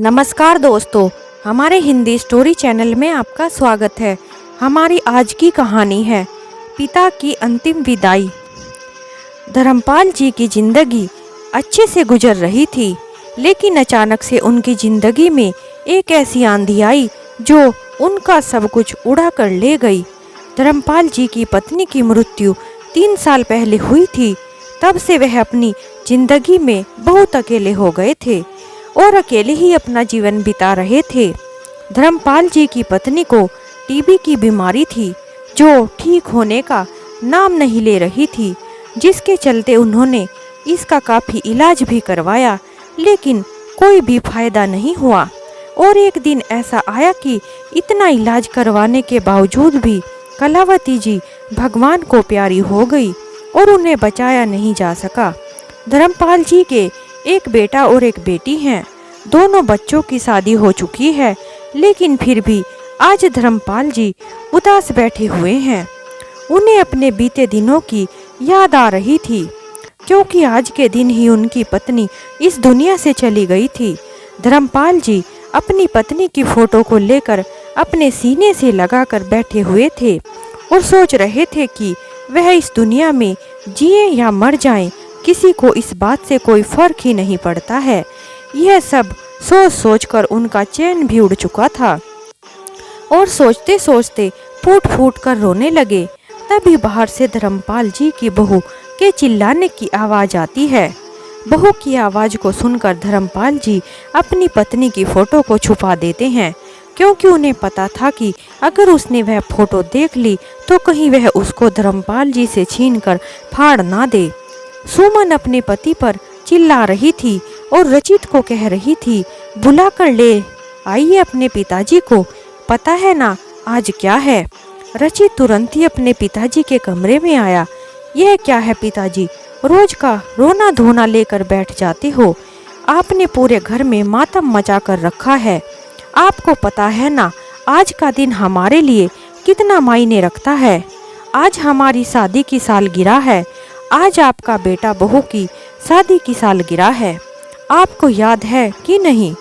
नमस्कार दोस्तों, हमारे हिंदी स्टोरी चैनल में आपका स्वागत है। हमारी आज की कहानी है पिता की अंतिम विदाई। धर्मपाल जी की जिंदगी अच्छे से गुजर रही थी, लेकिन अचानक से उनकी जिंदगी में एक ऐसी आंधी आई जो उनका सब कुछ उड़ा कर ले गई। धर्मपाल जी की पत्नी की मृत्यु 3 साल पहले हुई थी। तब से वह अपनी जिंदगी में बहुत अकेले हो गए थे और अकेले ही अपना जीवन बिता रहे थे। धर्मपाल जी की पत्नी को टीबी की बीमारी थी जो ठीक होने का नाम नहीं ले रही थी, जिसके चलते उन्होंने इसका काफ़ी इलाज भी करवाया, लेकिन कोई भी फायदा नहीं हुआ। और एक दिन ऐसा आया कि इतना इलाज करवाने के बावजूद भी कलावती जी भगवान को प्यारी हो गई और उन्हें बचाया नहीं जा सका। धर्मपाल जी के एक बेटा और एक बेटी हैं। दोनों बच्चों की शादी हो चुकी है, लेकिन फिर भी आज धर्मपाल जी उदास बैठे हुए हैं। उन्हें अपने बीते दिनों की याद आ रही थी, क्योंकि आज के दिन ही उनकी पत्नी इस दुनिया से चली गई थी। धर्मपाल जी अपनी पत्नी की फोटो को लेकर अपने सीने से लगाकर बैठे हुए थे और सोच रहे थे कि वह इस दुनिया में जिए या मर जाएं, किसी को इस बात से कोई फर्क ही नहीं पड़ता है। यह सब सोच सोच कर उनका चैन भी उड़ चुका था और सोचते सोचते फूट फूट कर रोने लगे। तभी बाहर से धर्मपाल जी की बहू के चिल्लाने की आवाज़ आती है। बहू की आवाज़ को सुनकर धर्मपाल जी अपनी पत्नी की फ़ोटो को छुपा देते हैं, क्योंकि उन्हें पता था कि अगर उसने वह फ़ोटो देख ली तो कहीं वह उसको धर्मपाल जी से छीनकर फाड़ ना दे। सुमन अपने पति पर चिल्ला रही थी और रचित को कह रही थी, बुला कर ले आइए अपने पिताजी को, पता है ना आज क्या है। रचित तुरंत ही अपने पिताजी के कमरे में आया। यह क्या है पिताजी, रोज का रोना धोना लेकर बैठ जाते हो। आपने पूरे घर में मातम मचा कर रखा है। आपको पता है ना आज का दिन हमारे लिए कितना मायने रखता है। आज हमारी शादी की सालगिरह है। आज आपका बेटा बहू की शादी की सालगिरह है। आपको याद है कि नहीं?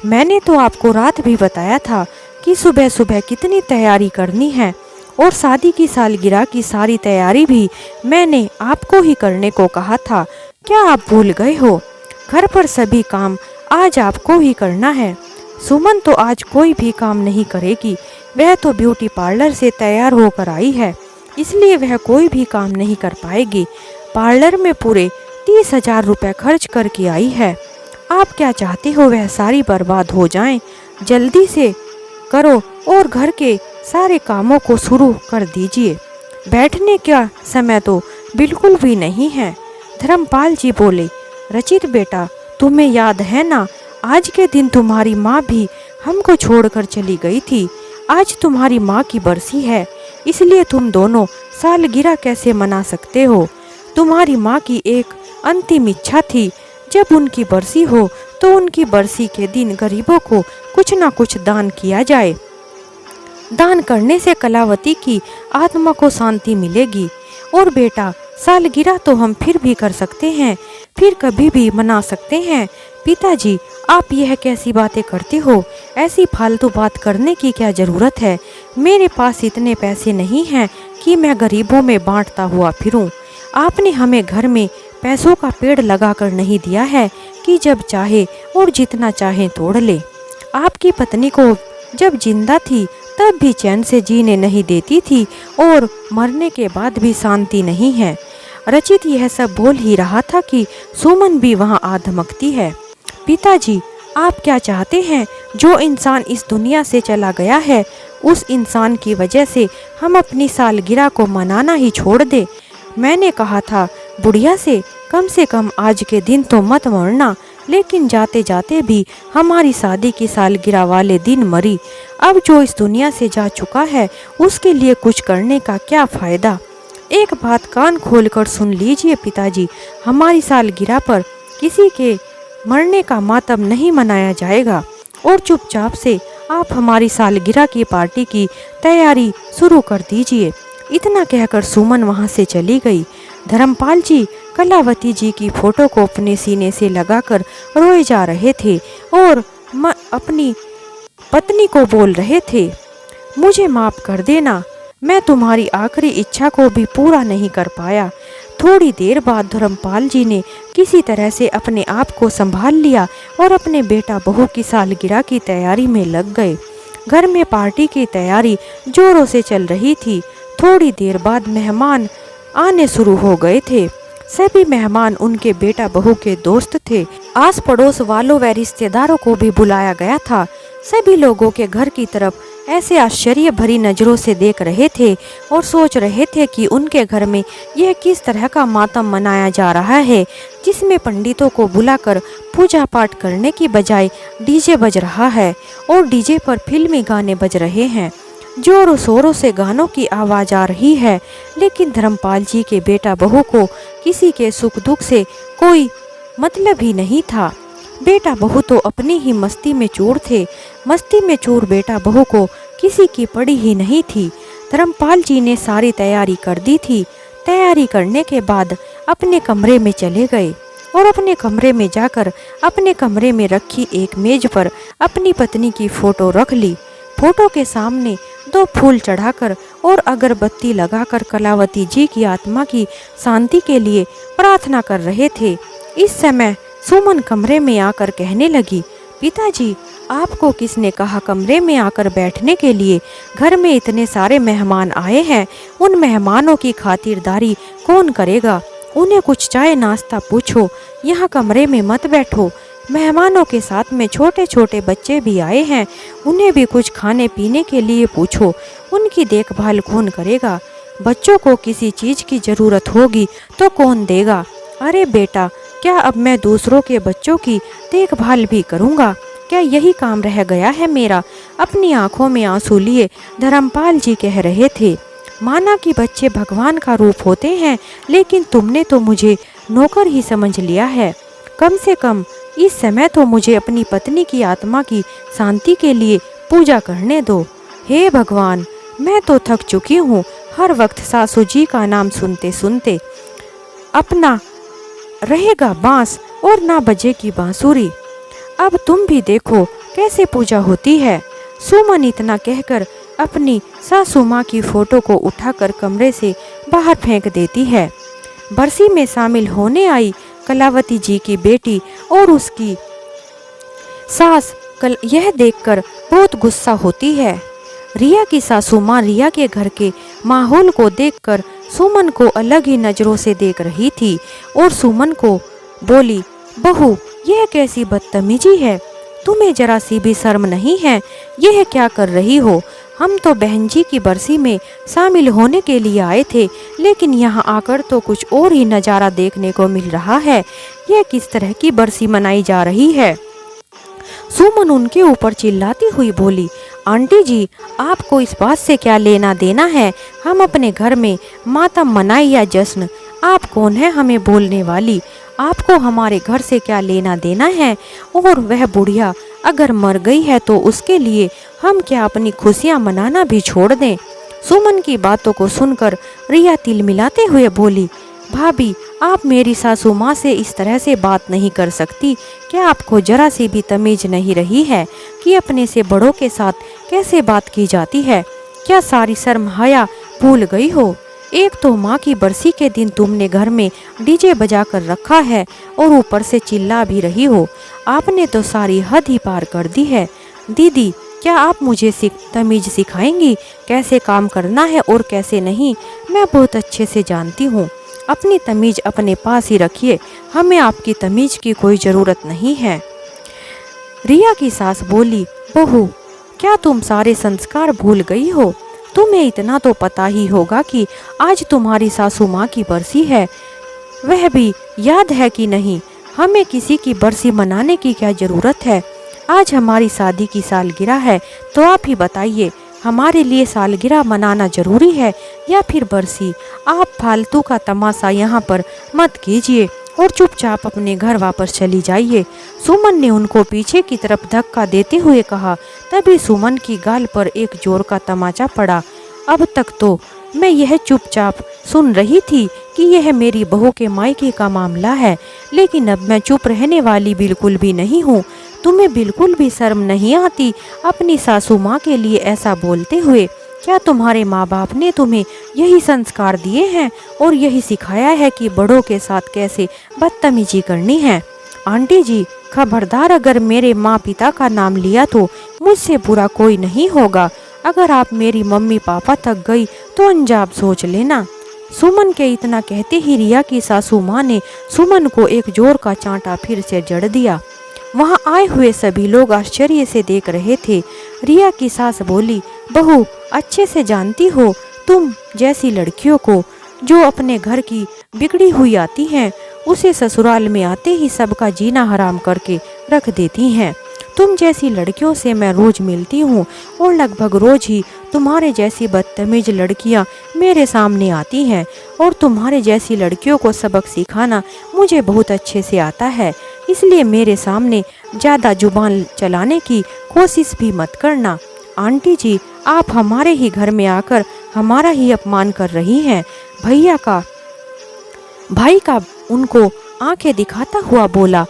मैंने तो आपको रात भी बताया था कि सुबह सुबह कितनी तैयारी करनी है, और शादी की सालगिरह की सारी तैयारी भी मैंने आपको ही करने को कहा था। क्या आप भूल गए हो? घर पर सभी काम आज आपको ही करना है। सुमन तो आज कोई भी काम नहीं करेगी। वह तो ब्यूटी पार्लर से तैयार होकर आई है, इसलिए वह कोई भी काम नहीं कर पाएगी। पार्लर में पूरे 30,000 रुपये खर्च करके आई है। आप क्या चाहते हो वह सारी बर्बाद हो जाएं? जल्दी से करो और घर के सारे कामों को शुरू कर दीजिए। बैठने का समय तो बिल्कुल भी नहीं है। धर्मपाल जी बोले, रचित बेटा तुम्हें याद है ना, आज के दिन तुम्हारी माँ भी हमको छोड़कर चली गई थी। आज तुम्हारी माँ की बरसी है, इसलिए तुम दोनों सालगिरह कैसे मना सकते हो। तुम्हारी माँ की एक अंतिम इच्छा थी, जब उनकी बरसी हो तो उनकी बरसी के दिन गरीबों को कुछ ना कुछ दान किया जाए। दान करने से कलावती की आत्मा को शांति मिलेगी। और बेटा सालगिरह तो हम फिर भी कर सकते हैं, फिर कभी भी मना सकते हैं। पिताजी आप यह कैसी बातें करते हो? ऐसी फालतू बात करने की क्या ज़रूरत है? मेरे पास इतने पैसे नहीं हैं कि मैं गरीबों में बांटता हुआ फिरूं। आपने हमें घर में पैसों का पेड़ लगाकर नहीं दिया है कि जब चाहे और जितना चाहे तोड़ ले। आपकी पत्नी को जब जिंदा थी तब भी चैन से जीने नहीं देती थी, और मरने के बाद भी शांति नहीं है। रचित यह सब बोल ही रहा था कि सुमन भी वहां आ धमकती है। पिताजी आप क्या चाहते हैं? जो इंसान इस दुनिया से चला गया है, उस इंसान की वजह से हम अपनी सालगिरह को मनाना ही छोड़ दे। मैंने कहा था बुढ़िया से कम आज के दिन तो मत मरना, लेकिन जाते जाते भी हमारी शादी की सालगिरह वाले दिन मरी। अब जो इस दुनिया से जा चुका है उसके लिए कुछ करने का क्या फ़ायदा। एक बात कान खोलकर सुन लीजिए पिताजी, हमारी सालगिरह पर किसी के मरने का मातम नहीं मनाया जाएगा, और चुपचाप से आप हमारी सालगिरह की पार्टी की तैयारी शुरू कर दीजिए। इतना कहकर सुमन वहां से चली गई। धर्मपाल जी कलावती जी की फोटो को अपने सीने से लगाकर रोए जा रहे थे और अपनी पत्नी को बोल रहे थे, मुझे माफ़ कर देना, मैं तुम्हारी आखिरी इच्छा को भी पूरा नहीं कर पाया। थोड़ी देर बाद धर्मपाल जी ने किसी तरह से अपने आप को संभाल लिया और अपने बेटा बहू की सालगिरह की तैयारी में लग गए। घर में पार्टी की तैयारी जोरों से चल रही थी। थोड़ी देर बाद मेहमान आने शुरू हो गए थे। सभी मेहमान उनके बेटा बहू के दोस्त थे। आस पड़ोस वालों व रिश्तेदारों को भी बुलाया गया था। सभी लोगों के घर की तरफ ऐसे आश्चर्य भरी नज़रों से देख रहे थे और सोच रहे थे कि उनके घर में यह किस तरह का मातम मनाया जा रहा है, जिसमें पंडितों को बुलाकर पूजा पाठ करने की बजाय डीजे बज रहा है और डीजे पर फिल्मी गाने बज रहे हैं। जोरों शोरों से गानों की आवाज़ आ रही है, लेकिन धर्मपाल जी के बेटा बहू को किसी के सुख दुख से कोई मतलब ही नहीं था। बेटा बहू तो अपनी ही मस्ती में चूर थे। मस्ती में चूर बेटा बहू को किसी की पड़ी ही नहीं थी। धर्मपाल जी ने सारी तैयारी कर दी थी। तैयारी करने के बाद अपने कमरे में चले गए और अपने कमरे में जाकर अपने कमरे में रखी एक मेज पर अपनी पत्नी की फोटो रख ली। फोटो के सामने 2 फूल चढ़ाकर और अगरबत्ती लगाकर कलावती जी की आत्मा की शांति के लिए प्रार्थना कर रहे थे। इस समय सुमन कमरे में आकर कहने लगी, पिताजी, आपको किसने कहा कमरे में आकर बैठने के लिए? घर में इतने सारे मेहमान आए हैं, उन मेहमानों की खातिरदारी कौन करेगा? उन्हें कुछ चाय नाश्ता पूछो, यहाँ कमरे में मत बैठो। मेहमानों के साथ में छोटे छोटे बच्चे भी आए हैं, उन्हें भी कुछ खाने पीने के लिए पूछो। उनकी देखभाल कौन करेगा? बच्चों को किसी चीज़ की ज़रूरत होगी तो कौन देगा? अरे बेटा, क्या अब मैं दूसरों के बच्चों की देखभाल भी करूँगा? क्या यही काम रह गया है मेरा? अपनी आंखों में आंसू लिए धर्मपाल जी कह रहे थे, माना कि बच्चे भगवान का रूप होते हैं, लेकिन तुमने तो मुझे नौकर ही समझ लिया है। कम से कम इस समय तो मुझे अपनी पत्नी की आत्मा की शांति के लिए पूजा करने दो। हे भगवान, मैं तो थक चुकी हूँ हर वक्त सासू जी का नाम सुनते सुनते। अपना रहेगा बांस और ना बजेगी बांसुरी। अब तुम भी देखो कैसे पूजा होती है। सुमन इतना कहकर अपनी सासू माँ की फोटो को उठाकर कमरे से बाहर फेंक देती है। बरसी में शामिल होने आई कलावती जी की बेटी और उसकी सास यह देखकर बहुत गुस्सा होती है। रिया की सासू माँ रिया के घर के माहौल को देखकर सुमन को अलग ही नज़रों से देख रही थी और सुमन को बोली, बहू, यह कैसी बदतमीजी है? तुम्हें जरा सी भी शर्म नहीं है? यह क्या कर रही हो? हम तो बहन जी की बरसी में शामिल होने के लिए आए थे, लेकिन यहाँ आकर तो कुछ और ही नज़ारा देखने को मिल रहा है। यह किस तरह की बरसी मनाई जा रही है? सुमन उनके ऊपर चिल्लाती हुई बोली, आंटी जी, आपको इस बात से क्या लेना देना है? हम अपने घर में मातम मनाए या जश्न, आप कौन है हमें बोलने वाली? आपको हमारे घर से क्या लेना देना है? और वह बुढ़िया अगर मर गई है तो उसके लिए हम क्या अपनी खुशियाँ मनाना भी छोड़ दें? सुमन की बातों को सुनकर रिया तिलमिलाते हुए बोली, भाभी, आप मेरी सासू माँ से इस तरह से बात नहीं कर सकती। क्या आपको जरा सी भी तमीज नहीं रही है कि अपने से बड़ों के साथ कैसे बात की जाती है? क्या सारी शर्म हया भूल गई हो? एक तो माँ की बरसी के दिन तुमने घर में डीजे बजा कर रखा है और ऊपर से चिल्ला भी रही हो। आपने तो सारी हद ही पार कर दी है। दीदी, क्या आप मुझे तमीज सिखाएंगी? कैसे काम करना है और कैसे नहीं, मैं बहुत अच्छे से जानती हूँ। अपनी तमीज अपने पास ही रखिए, हमें आपकी तमीज की कोई ज़रूरत नहीं है। रिया की सास बोली, बहू, क्या तुम सारे संस्कार भूल गई हो? तुम्हें इतना तो पता ही होगा कि आज तुम्हारी सासू माँ की बरसी है, वह भी याद है कि नहीं? हमें किसी की बरसी मनाने की क्या ज़रूरत है? आज हमारी शादी की सालगिरह है, तो आप ही बताइए, हमारे लिए सालगिरह मनाना जरूरी है या फिर बरसी? आप फालतू का तमाशा यहाँ पर मत कीजिए और चुपचाप अपने घर वापस चली जाइए। सुमन ने उनको पीछे की तरफ धक्का देते हुए कहा। तभी सुमन की गाल पर एक जोर का तमाचा पड़ा। अब तक तो मैं यह चुपचाप सुन रही थी कि यह मेरी बहू के मायके का मामला है, लेकिन अब मैं चुप रहने वाली बिल्कुल भी नहीं हूँ। तुम्हें बिल्कुल भी शर्म नहीं आती अपनी सासू माँ के लिए ऐसा बोलते हुए? क्या तुम्हारे माँ बाप ने तुम्हें यही संस्कार दिए हैं और यही सिखाया है कि बड़ों के साथ कैसे बदतमीजी करनी है? आंटी जी, खबरदार, अगर मेरे माँ पिता का नाम लिया तो मुझसे बुरा कोई नहीं होगा। अगर आप मेरी मम्मी पापा तक गई तो अंजाम सोच लेना। सुमन के इतना कहते ही रिया की सासू माँ ने सुमन को एक जोर का चांटा फिर से जड़ दिया। वहाँ आए हुए सभी लोग आश्चर्य से देख रहे थे। रिया की सास बोली, बहू, अच्छे से जानती हो तुम जैसी लड़कियों को, जो अपने घर की बिगड़ी हुई आती हैं, उसे ससुराल में आते ही सबका जीना हराम करके रख देती हैं। तुम जैसी लड़कियों से मैं रोज मिलती हूँ और लगभग रोज ही तुम्हारे जैसी बदतमीज लड़कियाँ मेरे सामने आती हैं और तुम्हारे जैसी लड़कियों को सबक सिखाना मुझे बहुत अच्छे से आता है। इसलिए मेरे सामने ज़्यादा जुबान चलाने की कोशिश भी मत करना। आंटी जी, आप हमारे ही घर में आकर हमारा ही अपमान कर रही हैं। भाई का उनको आंखें दिखाता हुआ बोला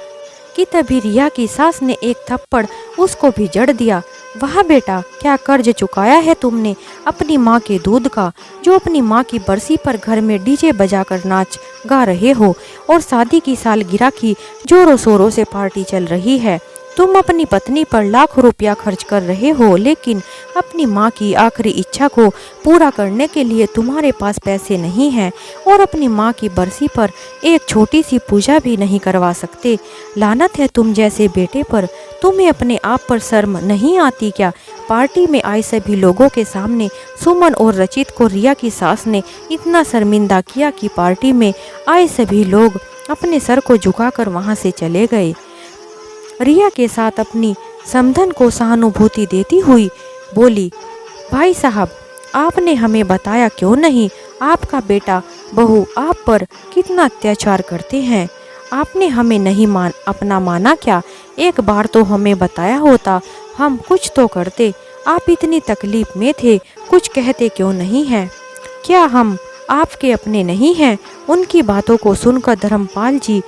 कि तभी रिया की सास ने एक थप्पड़ उसको भी जड़ दिया। वाह बेटा, क्या कर्ज चुकाया है तुमने अपनी माँ के दूध का, जो अपनी माँ की बरसी पर घर में डीजे बजाकर नाच गा रहे हो और शादी की सालगिरह की जोरों शोरों से पार्टी चल रही है। तुम अपनी पत्नी पर लाखों रुपया खर्च कर रहे हो, लेकिन अपनी माँ की आखिरी इच्छा को पूरा करने के लिए तुम्हारे पास पैसे नहीं हैं और अपनी माँ की बरसी पर एक छोटी सी पूजा भी नहीं करवा सकते। लानत है तुम जैसे बेटे पर। तुम्हें अपने आप पर शर्म नहीं आती क्या? पार्टी में आए सभी लोगों के सामने सुमन और रचित को रिया की सास ने इतना शर्मिंदा किया कि पार्टी में आए सभी लोग अपने सर को झुकाकर वहाँ से चले गए। रिया के साथ अपनी समधन को सहानुभूति देती हुई बोली, भाई साहब, आपने हमें बताया क्यों नहीं? आपका बेटा बहू आप पर कितना अत्याचार करते हैं। आपने हमें नहीं अपना माना क्या? एक बार तो हमें बताया होता, हम कुछ तो करते। आप इतनी तकलीफ में थे, कुछ कहते क्यों नहीं हैं? क्या हम आपके अपने नहीं हैं? उनकी बातों को सुनकर धर्मपाल जी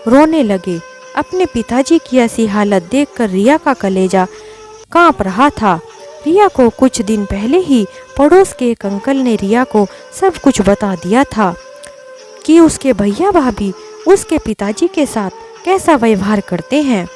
रोने लगे। अपने पिताजी की ऐसी हालत देखकर रिया का कलेजा कांप रहा था। रिया को कुछ दिन पहले ही पड़ोस के एक अंकल ने रिया को सब कुछ बता दिया था कि उसके भैया भाभी उसके पिताजी के साथ कैसा व्यवहार करते हैं।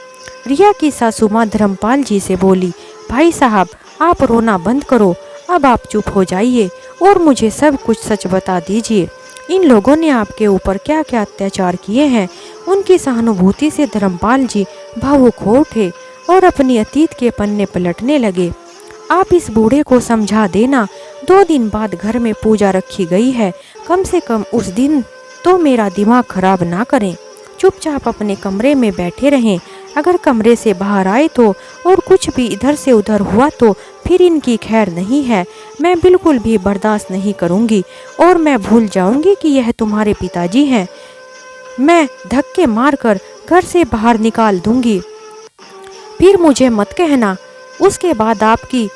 रिया की सासू माँ धर्मपाल जी से बोली, भाई साहब, आप रोना बंद करो, अब आप चुप हो जाइए और मुझे सब कुछ सच बता दीजिए। इन लोगों ने आपके ऊपर क्या क्या अत्याचार किए हैं? उनकी सहानुभूति से धर्मपाल जी भावुक हो उठे और अपनी अतीत के पन्ने पलटने लगे। आप इस बूढ़े को समझा देना, 2 दिन बाद घर में पूजा रखी गई है, कम से कम उस दिन तो मेरा दिमाग खराब ना करें। चुपचाप अपने कमरे में बैठे रहें। अगर कमरे से बाहर आए तो और कुछ भी इधर से उधर हुआ तो फिर इनकी खैर नहीं है। मैं बिल्कुल भी बर्दाश्त नहीं करूंगी और मैं भूल जाऊंगी कि यह तुम्हारे पिताजी हैं। मैं धक्के मारकर घर से बाहर निकाल दूंगी। फिर मुझे मत कहना, उसके बाद आपकी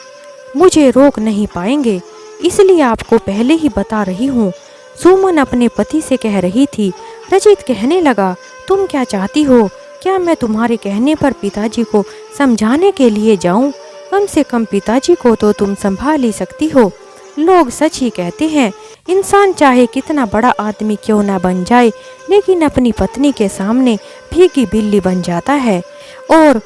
मुझे रोक नहीं पाएंगे। इसलिए आपको पहले ही बता रही हूँ। सुमन अपने पति से कह रही थी। रचित कहने लगा, तुम क्या चाहती हो? क्या मैं तुम्हारे कहने पर पिताजी को समझाने के लिए जाऊं? कम से कम पिताजी को तो तुम संभाल ही सकती हो। लोग सच ही कहते हैं, इंसान चाहे कितना बड़ा आदमी क्यों ना बन जाए, लेकिन अपनी पत्नी के सामने भीगी बिल्ली बन जाता है और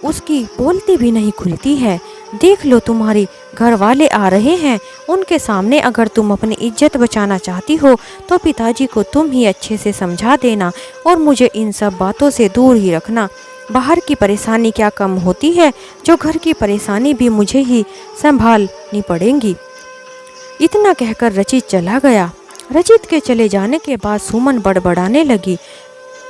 उसकी बोलती भी नहीं खुलती है। देख लो, तुम्हारी घर वाले आ रहे हैं, उनके सामने अगर तुम अपनी इज्जत बचाना चाहती हो तो पिताजी को तुम ही अच्छे से समझा देना और मुझे इन सब बातों से दूर ही रखना। बाहर की परेशानी क्या कम होती है, जो घर की परेशानी भी मुझे ही संभालनी पड़ेगी। इतना कहकर रचित चला गया। रचित के चले जाने के बाद सुमन बड़बड़ाने लगी,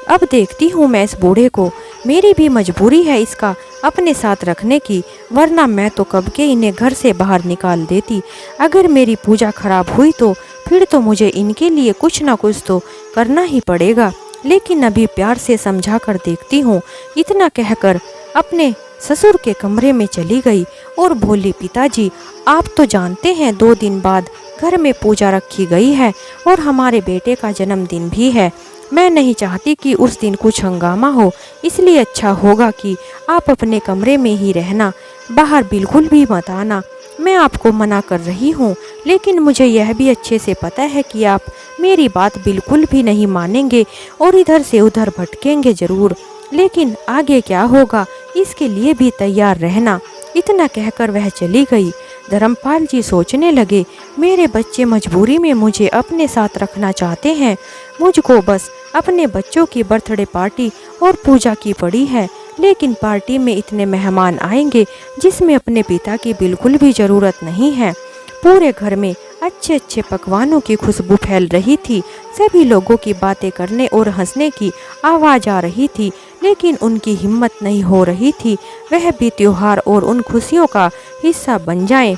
अब देखती हूँ मैं इस बूढ़े को, मेरी भी मजबूरी है इसका अपने साथ रखने की, वरना मैं तो कब के इन्हें घर से बाहर निकाल देती। अगर मेरी पूजा खराब हुई तो फिर तो मुझे इनके लिए कुछ ना कुछ तो करना ही पड़ेगा, लेकिन अभी प्यार से समझा कर देखती हूँ। इतना कहकर अपने ससुर के कमरे में चली गई और बोली, पिताजी आप तो जानते हैं 2 दिन बाद घर में पूजा रखी गई है और हमारे बेटे का जन्मदिन भी है। मैं नहीं चाहती कि उस दिन कुछ हंगामा हो, इसलिए अच्छा होगा कि आप अपने कमरे में ही रहना, बाहर बिल्कुल भी मत आना। मैं आपको मना कर रही हूँ, लेकिन मुझे यह भी अच्छे से पता है कि आप मेरी बात बिल्कुल भी नहीं मानेंगे और इधर से उधर भटकेंगे ज़रूर, लेकिन आगे क्या होगा इसके लिए भी तैयार रहना। इतना कहकर वह चली गई। धर्मपाल जी सोचने लगे, मेरे बच्चे मजबूरी में मुझे अपने साथ रखना चाहते हैं। मुझको बस अपने बच्चों की बर्थडे पार्टी और पूजा की पड़ी है, लेकिन पार्टी में इतने मेहमान आएंगे जिसमें अपने पिता की बिल्कुल भी ज़रूरत नहीं है। पूरे घर में अच्छे अच्छे पकवानों की खुशबू फैल रही थी। सभी लोगों की बातें करने और हंसने की आवाज़ आ रही थी, लेकिन उनकी हिम्मत नहीं हो रही थी वह भी त्योहार और उन खुशियों का हिस्सा बन जाएं।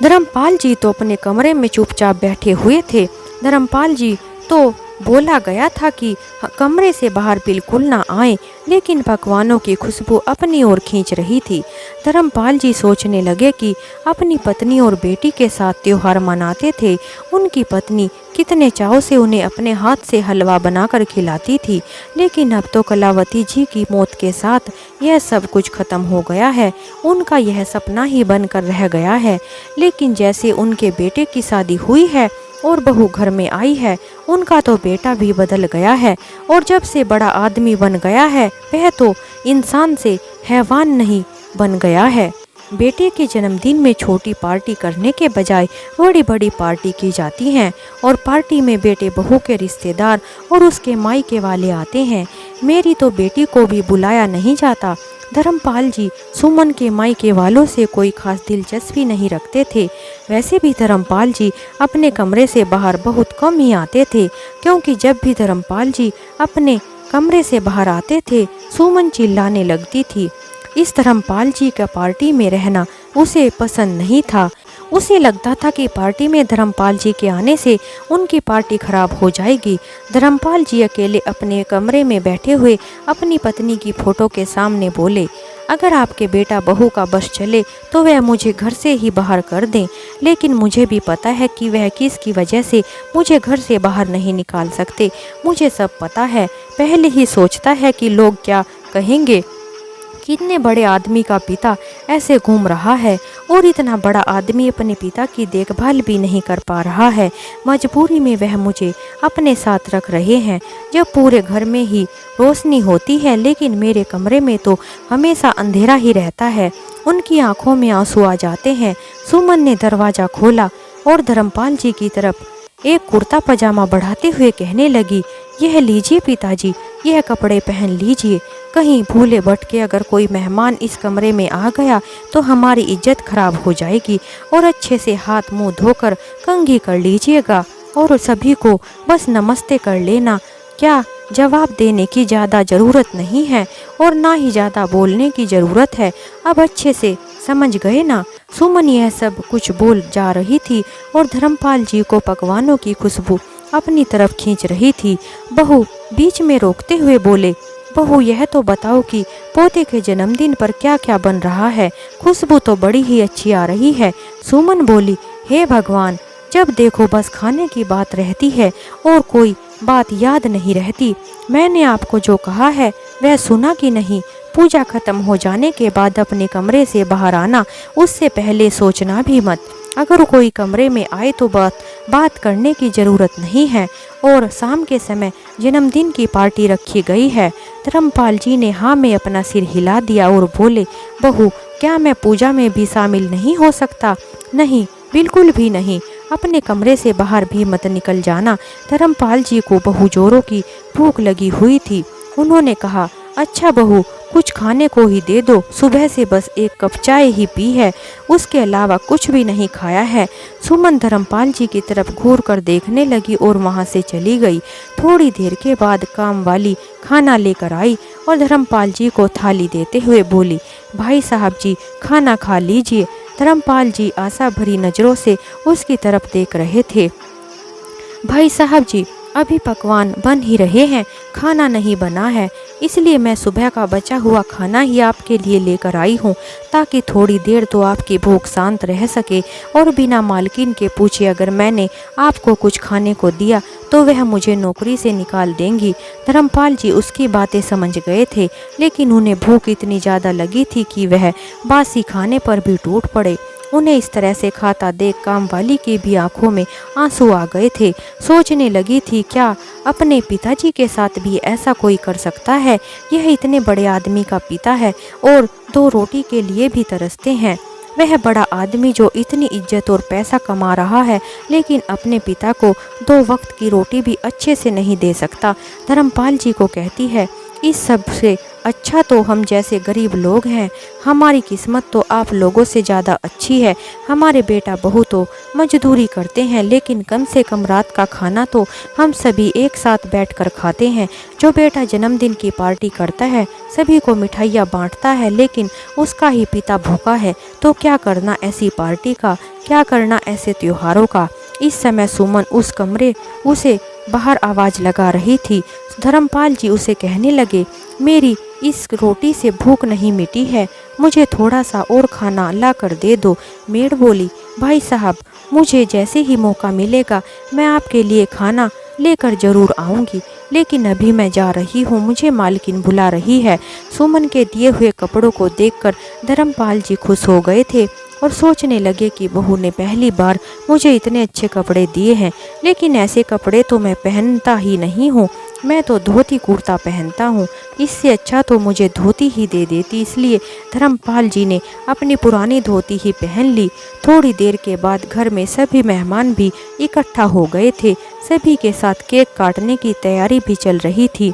धर्मपाल जी तो अपने कमरे में चुपचाप बैठे हुए थे। धर्मपाल जी तो बोला गया था कि कमरे से बाहर बिल्कुल ना आए, लेकिन पकवानों की खुशबू अपनी ओर खींच रही थी। धर्मपाल जी सोचने लगे कि अपनी पत्नी और बेटी के साथ त्योहार मनाते थे। उनकी पत्नी कितने चाव से उन्हें अपने हाथ से हलवा बनाकर खिलाती थी, लेकिन अब तो कलावती जी की मौत के साथ यह सब कुछ खत्म हो गया है। उनका यह सपना ही बनकर रह गया है। लेकिन जैसे उनके बेटे की शादी हुई है और बहू घर में आई है, उनका तो बेटा भी बदल गया है और जब से बड़ा आदमी बन गया है वह तो इंसान से हैवान नहीं बन गया है। बेटे के जन्मदिन में छोटी पार्टी करने के बजाय बड़ी बड़ी पार्टी की जाती है और पार्टी में बेटे बहू के रिश्तेदार और उसके मायके वाले आते हैं। मेरी तो बेटी को भी बुलाया नहीं जाता। धर्मपाल जी सुमन के मायके वालों से कोई खास दिलचस्पी नहीं रखते थे। वैसे भी धर्मपाल जी अपने कमरे से बाहर बहुत कम ही आते थे, क्योंकि जब भी धर्मपाल जी अपने कमरे से बाहर आते थे सुमन चिल्लाने लगती थी। इस धर्मपाल जी का पार्टी में रहना उसे पसंद नहीं था। उसे लगता था कि पार्टी में धर्मपाल जी के आने से उनकी पार्टी खराब हो जाएगी। धर्मपाल जी अकेले अपने कमरे में बैठे हुए अपनी पत्नी की फोटो के सामने बोले, अगर आपके बेटा बहू का बस चले तो वह मुझे घर से ही बाहर कर दें, लेकिन मुझे भी पता है कि वह किसकी वजह से मुझे घर से बाहर नहीं निकाल सकते। मुझे सब पता है। पहले ही सोचता है कि लोग क्या कहेंगे। कितने बड़े आदमी का पिता ऐसे घूम रहा है और इतना बड़ा आदमी अपने पिता की देखभाल भी नहीं कर पा रहा है। मजबूरी में वह मुझे अपने साथ रख रहे हैं। जब पूरे घर में ही रोशनी होती है, लेकिन मेरे कमरे में तो हमेशा अंधेरा ही रहता है। उनकी आंखों में आंसू आ जाते हैं। सुमन ने दरवाज़ा खोला और धर्मपाल जी की तरफ एक कुर्ता पजामा बढ़ाते हुए कहने लगी, यह लीजिए पिताजी, यह कपड़े पहन लीजिए। कहीं भूले भटके अगर कोई मेहमान इस कमरे में आ गया तो हमारी इज्जत खराब हो जाएगी। और अच्छे से हाथ मुंह धोकर कंघी कर लीजिएगा और सभी को बस नमस्ते कर लेना। क्या जवाब देने की ज़्यादा ज़रूरत नहीं है और ना ही ज़्यादा बोलने की ज़रूरत है। अब अच्छे से समझ गए ना। सुमन यह सब कुछ बोल जा रही थी और धर्मपाल जी को पकवानों की खुशबू अपनी तरफ खींच रही थी। बहू बीच में रोकते हुए बोले, बहू यह तो बताओ कि पोते के जन्मदिन पर क्या क्या बन रहा है। खुशबू तो बड़ी ही अच्छी आ रही है। सुमन बोली, हे भगवान, जब देखो बस खाने की बात रहती है और कोई बात याद नहीं रहती। मैंने आपको जो कहा है वह सुना कि नहीं? पूजा खत्म हो जाने के बाद अपने कमरे से बाहर आना, उससे पहले सोचना भी मत। अगर कोई कमरे में आए तो बात करने की ज़रूरत नहीं है। और शाम के समय जन्मदिन की पार्टी रखी गई है। धर्मपाल जी ने हाँ में अपना सिर हिला दिया और बोले, बहू क्या मैं पूजा में भी शामिल नहीं हो सकता? नहीं, बिल्कुल भी नहीं। अपने कमरे से बाहर भी मत निकल जाना। धर्मपाल जी को बहुजोरों की भूख लगी हुई थी। उन्होंने कहा, अच्छा बहू, कुछ खाने को ही दे दो। सुबह से बस एक कप चाय ही पी है, उसके अलावा कुछ भी नहीं खाया है। सुमन धर्मपाल जी की तरफ घूर कर देखने लगी और वहां से चली गई। थोड़ी देर के बाद काम वाली खाना लेकर आई और धर्मपाल जी को थाली देते हुए बोली, भाई साहब जी खाना खा लीजिए। धर्मपाल जी आशा भरी नज़रों से उसकी तरफ देख रहे थे। भाई साहब जी, अभी पकवान बन ही रहे हैं, खाना नहीं बना है। इसलिए मैं सुबह का बचा हुआ खाना ही आपके लिए लेकर आई हूँ, ताकि थोड़ी देर तो आपकी भूख शांत रह सके। और बिना मालकिन के पूछे अगर मैंने आपको कुछ खाने को दिया तो वह मुझे नौकरी से निकाल देंगी। धर्मपाल जी उसकी बातें समझ गए थे, लेकिन उन्हें भूख इतनी ज़्यादा लगी थी कि वह बासी खाने पर भी टूट पड़े। उन्हें इस तरह से खाता देख कामवाली की भी आंखों में आंसू आ गए थे। सोचने लगी थी, क्या अपने पिताजी के साथ भी ऐसा कोई कर सकता है? यह इतने बड़े आदमी का पिता है और 2 रोटी के लिए भी तरसते हैं। वह बड़ा आदमी जो इतनी इज्जत और पैसा कमा रहा है, लेकिन अपने पिता को 2 वक्त की रोटी भी अच्छे से नहीं दे सकता। धर्मपाल जी को कहती है, इस सब से अच्छा तो हम जैसे गरीब लोग हैं। हमारी किस्मत तो आप लोगों से ज़्यादा अच्छी है। हमारे बेटा बहू तो मजदूरी करते हैं, लेकिन कम से कम रात का खाना तो हम सभी एक साथ बैठकर खाते हैं। जो बेटा जन्मदिन की पार्टी करता है, सभी को मिठाइयाँ बांटता है, लेकिन उसका ही पिता भूखा है, तो क्या करना ऐसी पार्टी का, क्या करना ऐसे त्योहारों का। इस समय सुमन उस कमरे उसे बाहर आवाज़ लगा रही थी। धर्मपाल जी उसे कहने लगे, मेरी इस रोटी से भूख नहीं मिटी है, मुझे थोड़ा सा और खाना ला कर दे दो। मेड बोली, भाई साहब, मुझे जैसे ही मौका मिलेगा मैं आपके लिए खाना लेकर ज़रूर आऊँगी, लेकिन अभी मैं जा रही हूँ, मुझे मालकिन बुला रही है। सुमन के दिए हुए कपड़ों को देखकर धर्मपाल जी खुश हो गए थे और सोचने लगे कि बहू ने पहली बार मुझे इतने अच्छे कपड़े दिए हैं, लेकिन ऐसे कपड़े तो मैं पहनता ही नहीं हूँ। मैं तो धोती कुर्ता पहनता हूँ, इससे अच्छा तो मुझे धोती ही दे देती। इसलिए धर्मपाल जी ने अपनी पुरानी धोती ही पहन ली। थोड़ी देर के बाद घर में सभी मेहमान भी इकट्ठा हो गए थे। सभी के साथ केक काटने की तैयारी भी चल रही थी।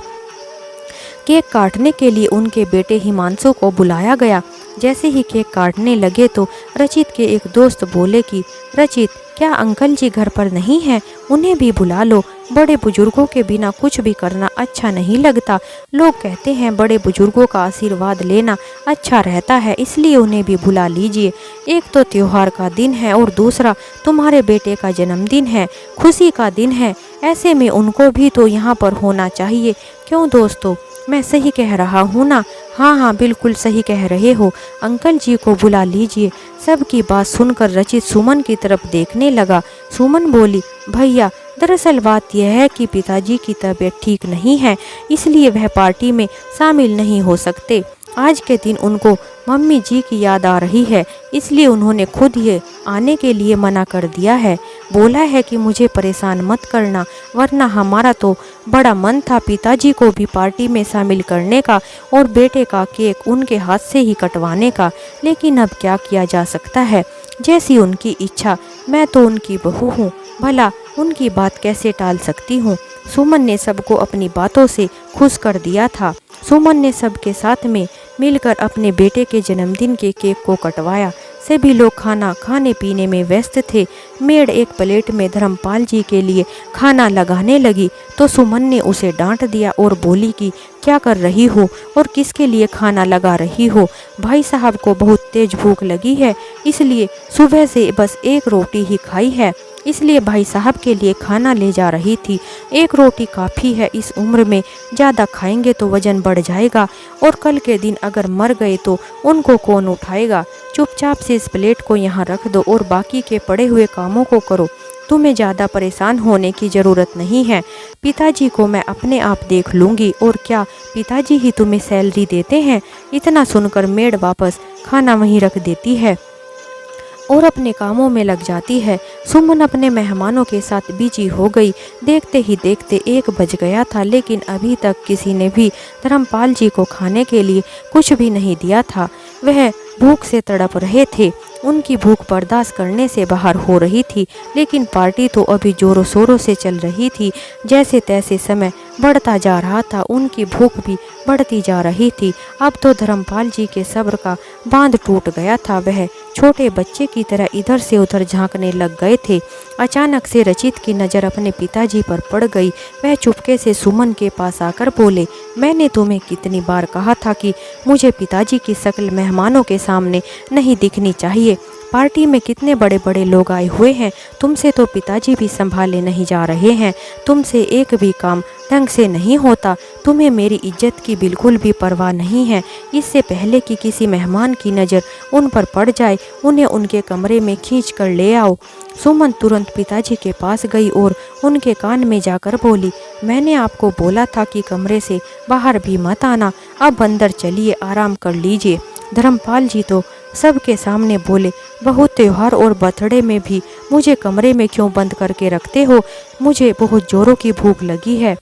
केक काटने के लिए उनके बेटे हिमांशु को बुलाया गया। जैसे ही केक काटने लगे तो रचित के एक दोस्त बोले कि रचित, क्या अंकल जी घर पर नहीं हैं? उन्हें भी बुला लो। बड़े बुजुर्गों के बिना कुछ भी करना अच्छा नहीं लगता। लोग कहते हैं बड़े बुजुर्गों का आशीर्वाद लेना अच्छा रहता है, इसलिए उन्हें भी बुला लीजिए। एक तो त्योहार का दिन है और दूसरा तुम्हारे बेटे का जन्मदिन है, खुशी का दिन है। ऐसे में उनको भी तो यहाँ पर होना चाहिए। क्यों दोस्तों, मैं सही कह रहा हूँ ना? हाँ हाँ, बिल्कुल सही कह रहे हो, अंकल जी को बुला लीजिए। सबकी बात सुनकर रचित सुमन की तरफ देखने लगा। सुमन बोली, भैया, दरअसल बात यह है कि पिताजी की तबीयत ठीक नहीं है, इसलिए वह पार्टी में शामिल नहीं हो सकते। आज के दिन उनको मम्मी जी की याद आ रही है, इसलिए उन्होंने खुद ही आने के लिए मना कर दिया है। बोला है कि मुझे परेशान मत करना, वरना हमारा तो बड़ा मन था पिताजी को भी पार्टी में शामिल करने का और बेटे का केक उनके हाथ से ही कटवाने का, लेकिन अब क्या किया जा सकता है, जैसी उनकी इच्छा। मैं तो उनकी बहू हूँ, भला उनकी बात कैसे टाल सकती हूँ। सुमन ने सबको अपनी बातों से खुश कर दिया था। सुमन ने सबके साथ में मिलकर अपने बेटे के जन्मदिन के केक को कटवाया। सभी लोग खाना खाने पीने में व्यस्त थे। मेड एक प्लेट में धर्मपाल जी के लिए खाना लगाने लगी तो सुमन ने उसे डांट दिया और बोली कि क्या कर रही हो और किसके लिए खाना लगा रही हो? भाई साहब को बहुत तेज भूख लगी है, इसलिए सुबह से बस एक रोटी ही खाई है, इसलिए भाई साहब के लिए खाना ले जा रही थी। एक रोटी काफ़ी है, इस उम्र में ज़्यादा खाएंगे तो वजन बढ़ जाएगा और कल के दिन अगर मर गए तो उनको कौन उठाएगा। चुपचाप से इस प्लेट को यहाँ रख दो और बाकी के पड़े हुए कामों को करो। तुम्हें ज़्यादा परेशान होने की ज़रूरत नहीं है। पिताजी को मैं अपने आप देख लूँगी। और क्या पिताजी ही तुम्हें सैलरी देते हैं? इतना सुनकर मेड वापस खाना वहीं रख देती है और अपने कामों में लग जाती है। सुमन अपने मेहमानों के साथ बिजी हो गई। देखते ही देखते 1 बज गया था, लेकिन अभी तक किसी ने भी धर्मपाल जी को खाने के लिए कुछ भी नहीं दिया था। वह भूख से तड़प रहे थे। उनकी भूख बर्दाश्त करने से बाहर हो रही थी, लेकिन पार्टी तो अभी जोरों शोरों से चल रही थी। जैसे तैसे समय बढ़ता जा रहा था, उनकी भूख भी बढ़ती जा रही थी। अब तो धर्मपाल जी के सब्र का बांध टूट गया था। वह छोटे बच्चे की तरह इधर से उधर झांकने लग गए थे। अचानक से रचित की नज़र अपने पिताजी पर पड़ गई। वह चुपके से सुमन के पास आकर बोले, मैंने तुम्हें कितनी बार कहा था कि मुझे पिताजी की शक्ल मेहमानों के सामने नहीं दिखनी चाहिए। पार्टी में कितने बड़े बड़े लोग आए हुए हैं, तुमसे तो पिताजी भी संभाले नहीं जा रहे हैं, तुमसे एक भी काम ढंग से नहीं होता, तुम्हें मेरी इज्जत की बिल्कुल भी परवाह नहीं है। इससे पहले कि किसी मेहमान की नज़र उन पर पड़ जाए, उन्हें उनके कमरे में खींच कर ले आओ। सुमन तुरंत पिताजी के पास गई और उनके कान में जाकर बोली, मैंने आपको बोला था कि कमरे से बाहर भी मत आना, अब अंदर चलिए, आराम कर लीजिए। धर्मपाल जी तो सबके सामने बोले, बहुत त्योहार और बर्थडे में भी मुझे कमरे में क्यों बंद करके रखते हो? मुझे बहुत जोरों की भूख लगी है,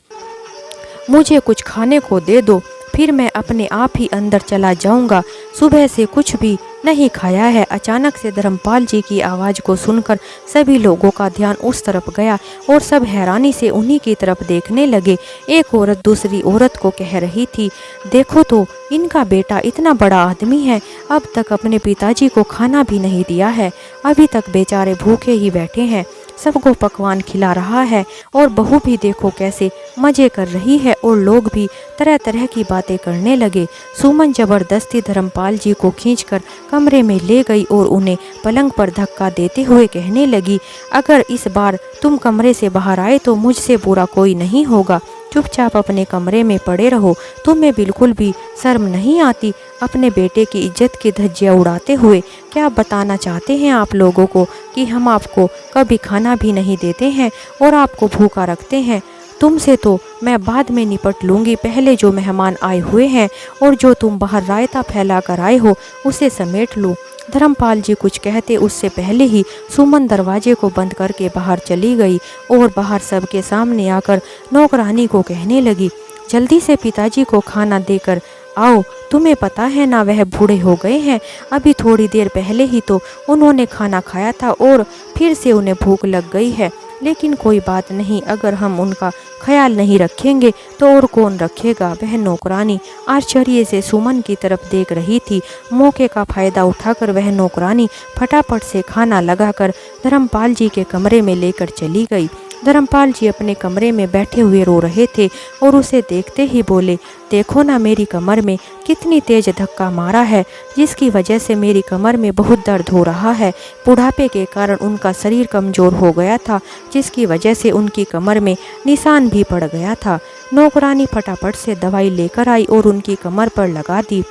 मुझे कुछ खाने को दे दो, फिर मैं अपने आप ही अंदर चला जाऊंगा, सुबह से कुछ भी नहीं खाया है। अचानक से धर्मपाल जी की आवाज़ को सुनकर सभी लोगों का ध्यान उस तरफ गया और सब हैरानी से उन्हीं की तरफ देखने लगे। एक औरत दूसरी औरत को कह रही थी, देखो तो इनका बेटा इतना बड़ा आदमी है, अब तक अपने पिताजी को खाना भी नहीं दिया है, अभी तक बेचारे भूखे ही बैठे हैं, सबको पकवान खिला रहा है और बहू भी देखो कैसे मज़े कर रही है। और लोग भी तरह तरह की बातें करने लगे। सुमन ज़बरदस्ती धर्मपाल जी को खींचकर कमरे में ले गई और उन्हें पलंग पर धक्का देते हुए कहने लगी, अगर इस बार तुम कमरे से बाहर आए तो मुझसे बुरा कोई नहीं होगा, चुपचाप अपने कमरे में पड़े रहो। तुम्हें बिल्कुल भी शर्म नहीं आती अपने बेटे की इज्जत की धज्जियां उड़ाते हुए? क्या बताना चाहते हैं आप लोगों को कि हम आपको कभी खाना भी नहीं देते हैं और आपको भूखा रखते हैं? तुमसे तो मैं बाद में निपट लूँगी, पहले जो मेहमान आए हुए हैं और जो तुम बाहर रायता फैला कर आए हो उसे समेट लो। धर्मपाल जी कुछ कहते उससे पहले ही सुमन दरवाजे को बंद करके बाहर चली गई और बाहर सबके सामने आकर नौकरानी को कहने लगी, जल्दी से पिताजी को खाना देकर आओ, तुम्हें पता है ना वह बूढ़े हो गए हैं, अभी थोड़ी देर पहले ही तो उन्होंने खाना खाया था और फिर से उन्हें भूख लग गई है। लेकिन कोई बात नहीं, अगर हम उनका ख्याल नहीं रखेंगे तो और कौन रखेगा? वह नौकरानी आश्चर्य से सुमन की तरफ देख रही थी। मौके का फायदा उठाकर वह नौकरानी फटाफट से खाना लगाकर धर्मपाल जी के कमरे में लेकर चली गई। धर्मपाल जी अपने कमरे में बैठे हुए रो रहे थे और उसे देखते ही बोले, देखो ना मेरी कमर में कितनी तेज धक्का मारा है, जिसकी वजह से मेरी कमर में बहुत दर्द हो रहा है। बुढ़ापे के कारण उनका शरीर कमज़ोर हो गया था, जिसकी वजह से उनकी कमर में निशान भी पड़ गया था। नौकरानी फटाफट से दवाई लेकर आई और उनकी कमर पर लगा दी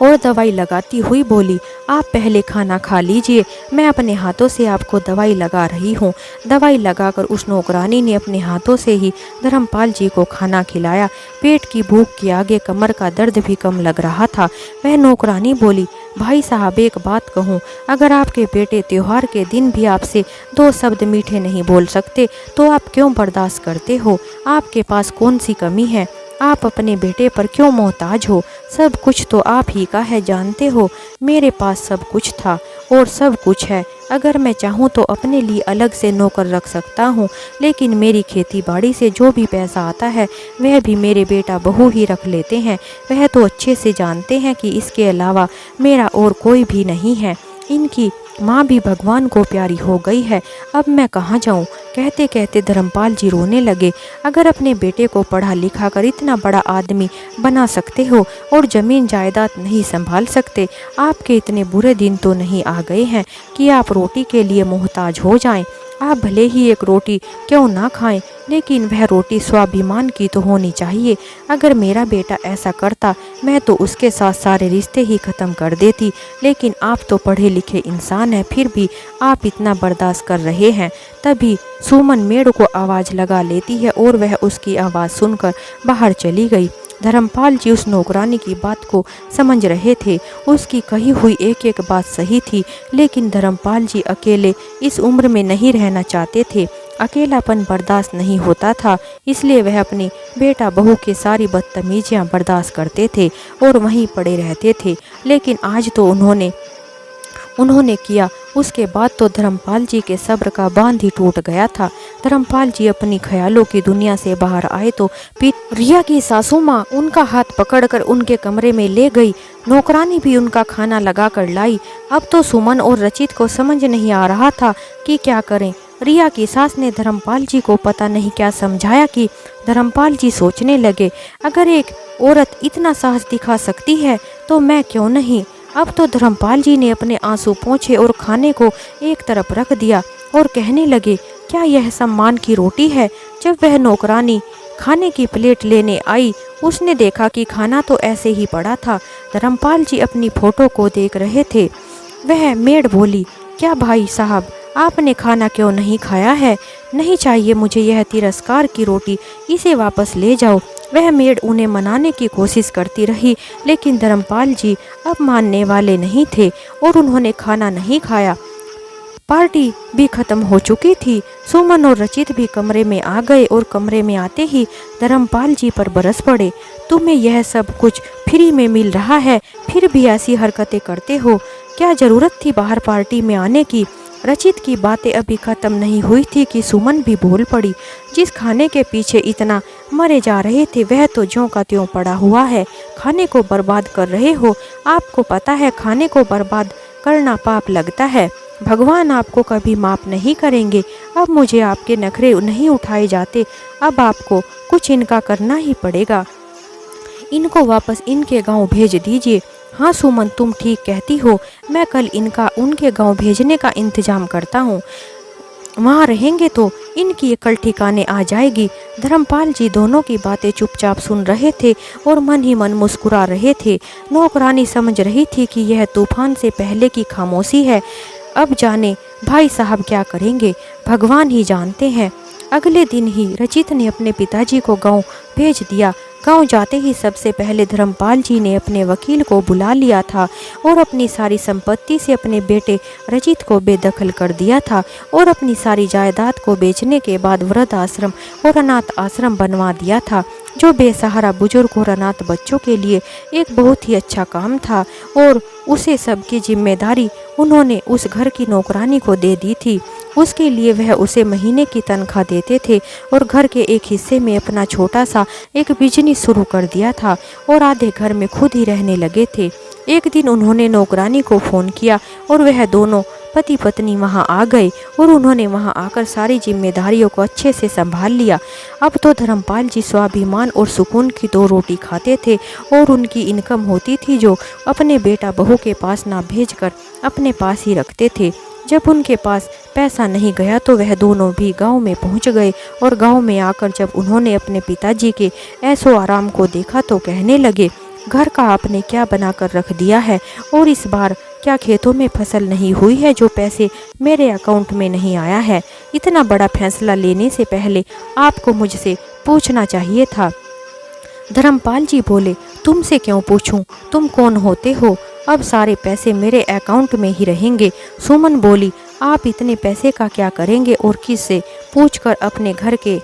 और दवाई लगाती हुई बोली, आप पहले खाना खा लीजिए, मैं अपने हाथों से आपको दवाई लगा रही हूँ। दवाई लगाकर उस नौकरानी ने अपने हाथों से ही धर्मपाल जी को खाना खिलाया। पेट की भूख के आगे कमर का दर्द भी कम लग रहा था। वह नौकरानी बोली, भाई साहब एक बात कहूँ, अगर आपके बेटे त्योहार के दिन भी आपसे दो शब्द मीठे नहीं बोल सकते तो आप क्यों बर्दाश्त करते हो? आपके पास कौन सी कमी है? आप अपने बेटे पर क्यों मोहताज हो? सब कुछ तो आप ही का है, जानते हो मेरे पास सब कुछ था और सब कुछ है। अगर मैं चाहूँ तो अपने लिए अलग से नौकर रख सकता हूँ, लेकिन मेरी खेती बाड़ी से जो भी पैसा आता है वह भी मेरे बेटा बहू ही रख लेते हैं। वह तो अच्छे से जानते हैं कि इसके अलावा मेरा और कोई भी नहीं है। इनकी माँ भी भगवान को प्यारी हो गई है, अब मैं कहाँ जाऊँ? कहते कहते धर्मपाल जी रोने लगे। अगर अपने बेटे को पढ़ा लिखा कर इतना बड़ा आदमी बना सकते हो और ज़मीन जायदाद नहीं संभाल सकते, आपके इतने बुरे दिन तो नहीं आ गए हैं कि आप रोटी के लिए मोहताज हो जाएं। आप भले ही एक रोटी क्यों ना खाएं, लेकिन वह रोटी स्वाभिमान की तो होनी चाहिए। अगर मेरा बेटा ऐसा करता मैं तो उसके साथ सारे रिश्ते ही ख़त्म कर देती, लेकिन आप तो पढ़े लिखे इंसान हैं, फिर भी आप इतना बर्दाश्त कर रहे हैं। तभी सुमन मेड़ को आवाज़ लगा लेती है और वह उसकी आवाज़ सुनकर बाहर चली गई। धर्मपाल जी उस नौकरानी की बात को समझ रहे थे, उसकी कही हुई एक एक बात सही थी, लेकिन धर्मपाल जी अकेले इस उम्र में नहीं रहना चाहते थे। अकेलापन बर्दाश्त नहीं होता था, इसलिए वह अपनी बेटा बहू की सारी बदतमीजियां बर्दाश्त करते थे और वहीं पड़े रहते थे। लेकिन आज तो उन्होंने किया, उसके बाद तो धर्मपाल जी के सब्र का बांध ही टूट गया था। धर्मपाल जी अपनी ख्यालों की दुनिया से बाहर आए तो रिया की सासू माँ उनका हाथ पकड़कर उनके कमरे में ले गई। नौकरानी भी उनका खाना लगा कर लाई। अब तो सुमन और रचित को समझ नहीं आ रहा था कि क्या करें। रिया की सास ने धर्मपाल जी को पता नहीं क्या समझाया कि धर्मपाल जी सोचने लगे, अगर एक औरत इतना साहस दिखा सकती है तो मैं क्यों नहीं। अब तो धर्मपाल जी ने अपने आंसू पोंछे और खाने को एक तरफ रख दिया और कहने लगे, क्या यह सम्मान की रोटी है? जब वह नौकरानी खाने की प्लेट लेने आई, उसने देखा कि खाना तो ऐसे ही पड़ा था। धर्मपाल जी अपनी फोटो को देख रहे थे। वह मेड बोली, क्या भाई साहब, आपने खाना क्यों नहीं खाया है? नहीं चाहिए मुझे यह तिरस्कार की रोटी, इसे वापस ले जाओ। वह मेड उन्हें मनाने की कोशिश करती रही, लेकिन धर्मपाल जी अब मानने वाले नहीं थे और उन्होंने खाना नहीं खाया। पार्टी भी खत्म हो चुकी थी। सुमन और रचित भी कमरे में आ गए और कमरे में आते ही धर्मपाल जी पर बरस पड़े। तुम्हें यह सब कुछ फ्री में मिल रहा है, फिर भी ऐसी हरकतें करते हो? क्या जरूरत थी बाहर पार्टी में आने की? रचित की बातें अभी खत्म नहीं हुई थी कि सुमन भी बोल पड़ी। जिस खाने के पीछे इतना मरे जा रहे थे वह तो ज्यों का त्यों पड़ा हुआ है। खाने को बर्बाद कर रहे हो। आपको पता है खाने को बर्बाद करना पाप लगता है। भगवान आपको कभी माफ नहीं करेंगे। अब मुझे आपके नखरे नहीं उठाए जाते। अब आपको कुछ इनका करना ही पड़ेगा। इनको वापस इनके गांव भेज दीजिए। हाँ सुमन, तुम ठीक कहती हो। मैं कल इनका उनके गांव भेजने का इंतजाम करता हूँ। वहाँ रहेंगे तो इनकी अकल ठिकाने आ जाएगी। धर्मपाल जी दोनों की बातें चुपचाप सुन रहे थे और मन ही मन मुस्कुरा रहे थे। नौकरानी समझ रही थी कि यह तूफान से पहले की खामोशी है। अब जाने भाई साहब क्या करेंगे, भगवान ही जानते हैं। अगले दिन ही रचित ने अपने पिताजी को गांव भेज दिया। गांव जाते ही सबसे पहले धर्मपाल जी ने अपने वकील को बुला लिया था और अपनी सारी संपत्ति से अपने बेटे रचित को बेदखल कर दिया था और अपनी सारी जायदाद को बेचने के बाद वृद्ध आश्रम और अनाथ आश्रम बनवा दिया था, जो बेसहारा बुजुर्ग और अनाथ बच्चों के लिए एक बहुत ही अच्छा काम था। और उसे सबकी जिम्मेदारी उन्होंने उस घर की नौकरानी को दे दी थी। उसके लिए वह उसे महीने की तनख्वाह देते थे और घर के एक हिस्से में अपना छोटा सा एक बिजनेस शुरू कर दिया था और आधे घर में खुद ही रहने लगे थे। एक दिन उन्होंने नौकरानी को फ़ोन किया और वह दोनों पति पत्नी वहां आ गए और उन्होंने वहां आकर सारी जिम्मेदारियों को अच्छे से संभाल लिया। अब तो धर्मपाल जी स्वाभिमान और सुकून की 2 रोटी खाते थे और उनकी इनकम होती थी जो अपने बेटा बहू के पास ना भेजकर अपने पास ही रखते थे। जब उनके पास पैसा नहीं गया तो वह दोनों भी गांव में पहुंच गए और गांव में आकर जब उन्होंने अपने पिताजी के ऐशो आराम को देखा तो कहने लगे, घर का आपने क्या बनाकर रख दिया है? और इस बार क्या खेतों में फसल नहीं हुई है जो पैसे मेरे अकाउंट में नहीं आया है? इतना बड़ा फैसला लेने से पहले आपको मुझसे पूछना चाहिए था। धर्मपाल जी बोले, तुमसे क्यों पूछूं? तुम कौन होते हो? अब सारे पैसे मेरे अकाउंट में ही रहेंगे। सुमन बोली, आप इतने पैसे का क्या करेंगे और किससे पूछकर अपने घर के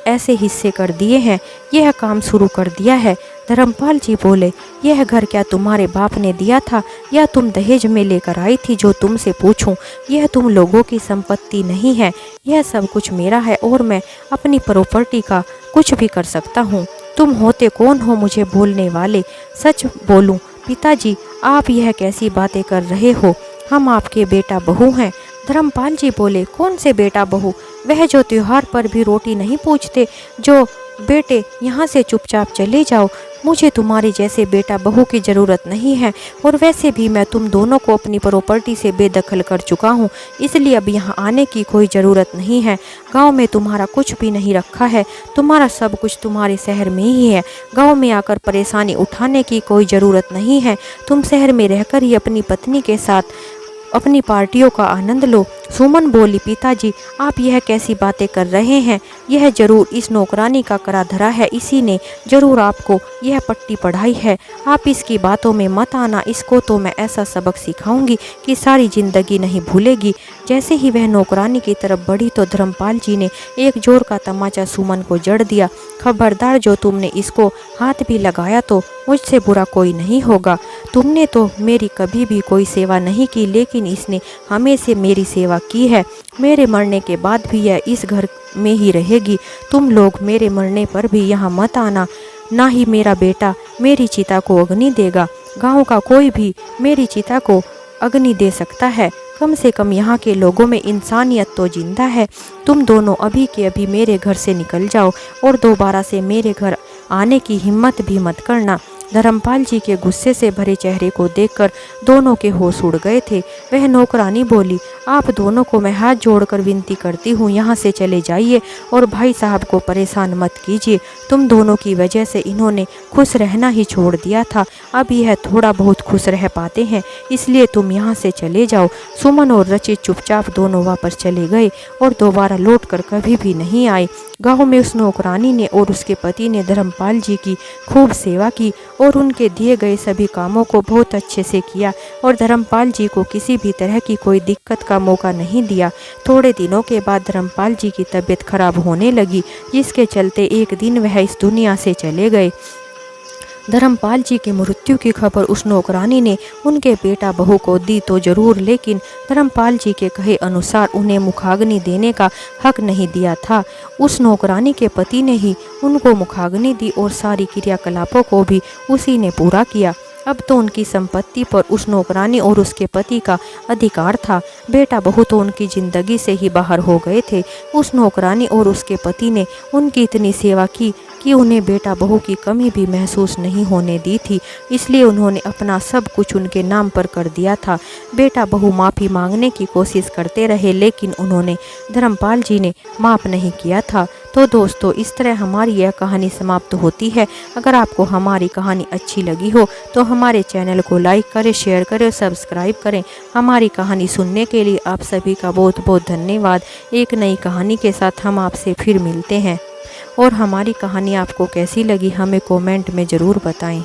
ऐसे हिस्से कर दिए हैं, यह काम शुरू कर दिया है? धर्मपाल जी बोले, यह घर क्या तुम्हारे बाप ने दिया था या तुम दहेज में लेकर आई थी जो तुमसे पूछूं? यह तुम लोगों की संपत्ति नहीं है, यह सब कुछ मेरा है और मैं अपनी प्रॉपर्टी का कुछ भी कर सकता हूँ। तुम होते कौन हो मुझे बोलने वाले? सच बोलूं पिताजी, आप यह कैसी बातें कर रहे हो? हम आपके बेटा बहू हैं। धर्मपाल जी बोले, कौन से बेटा बहू? वह जो त्योहार पर भी रोटी नहीं पूछते, जो बेटे यहाँ से चुपचाप चले जाओ। मुझे तुम्हारे जैसे बेटा बहू की ज़रूरत नहीं है और वैसे भी मैं तुम दोनों को अपनी प्रॉपर्टी से बेदखल कर चुका हूँ, इसलिए अब यहाँ आने की कोई ज़रूरत नहीं है। गांव में तुम्हारा कुछ भी नहीं रखा है, तुम्हारा सब कुछ तुम्हारे शहर में ही है। गांव में आकर परेशानी उठाने की कोई ज़रूरत नहीं है। तुम शहर में रहकर ही अपनी पत्नी के साथ अपनी पार्टियों का आनंद लो। सुमन बोली, पिताजी आप यह कैसी बातें कर रहे हैं? यह जरूर इस नौकरानी का करा धरा है, इसी ने जरूर आपको यह पट्टी पढ़ाई है। आप इसकी बातों में मत आना, इसको तो मैं ऐसा सबक सिखाऊंगी कि सारी जिंदगी नहीं भूलेगी। जैसे ही वह नौकरानी की तरफ बढ़ी तो धर्मपाल जी ने एक जोर का तमाचा सुमन को जड़ दिया। खबरदार, जो तुमने इसको हाथ भी लगाया तो मुझसे बुरा कोई नहीं होगा। तुमने तो मेरी कभी भी कोई सेवा नहीं की, लेकिन इसने हमेशा मेरी सेवा की है। मेरे मरने के बाद भी यह इस घर में ही रहेगी। तुम लोग मेरे मरने पर भी यहाँ मत आना। ना ही मेरा बेटा मेरी चिता को अग्नि देगा। गांव का कोई भी मेरी चिता को अग्नि दे सकता है। कम से कम यहाँ के लोगों में इंसानियत तो जिंदा है। तुम दोनों अभी के अभी मेरे घर से निकल जाओ और दोबारा से मेरे घर आने की हिम्मत भी मत करना। धर्मपाल जी के गुस्से से भरे चेहरे को देखकर दोनों के होश उड़ गए थे। वह नौकरानी बोली, आप दोनों को मैं हाथ जोड़कर विनती करती हूँ, यहाँ से चले जाइए और भाई साहब को परेशान मत कीजिए। तुम दोनों की वजह से इन्होंने खुश रहना ही छोड़ दिया था, अब यह थोड़ा बहुत खुश रह पाते हैं, इसलिए तुम यहाँ से चले जाओ। सुमन और रचित चुपचाप दोनों वापस चले गए और दोबारा लौटकर कभी भी नहीं आए। गांव में उस नौकरानी ने और उसके पति ने धर्मपाल जी की खूब सेवा की और उनके दिए गए सभी कामों को बहुत अच्छे से किया और धर्मपाल जी को किसी भी तरह की कोई दिक्कत का मौका नहीं दिया। थोड़े दिनों के बाद धर्मपाल जी की तबीयत खराब होने लगी, जिसके चलते एक दिन वह इस दुनिया से चले गए। धर्मपाल जी की मृत्यु की खबर उस नौकरानी ने उनके बेटा बहू को दी तो जरूर, लेकिन धर्मपाल जी के कहे अनुसार उन्हें मुखाग्नि देने का हक नहीं दिया था। उस नौकरानी के पति ने ही उनको मुखाग्नि दी और सारी क्रियाकलापों को भी उसी ने पूरा किया। अब तो उनकी संपत्ति पर उस नौकरानी और उसके पति का अधिकार था। बेटा बहू तो उनकी जिंदगी से ही बाहर हो गए थे। उस नौकरानी और उसके पति ने उनकी इतनी सेवा की कि उन्हें बेटा बहू की कमी भी महसूस नहीं होने दी थी, इसलिए उन्होंने अपना सब कुछ उनके नाम पर कर दिया था। बेटा बहू माफ़ी मांगने की कोशिश करते रहे, लेकिन उन्होंने धर्मपाल जी ने माफ़ नहीं किया था। तो दोस्तों, इस तरह हमारी यह कहानी समाप्त होती है। अगर आपको हमारी कहानी अच्छी लगी हो तो हमारे चैनल को लाइक करें, शेयर करें और सब्सक्राइब करें। हमारी कहानी सुनने के लिए आप सभी का बहुत बहुत धन्यवाद। एक नई कहानी के साथ हम आपसे फिर मिलते हैं और हमारी कहानी आपको कैसी लगी हमें कमेंट में ज़रूर बताएं।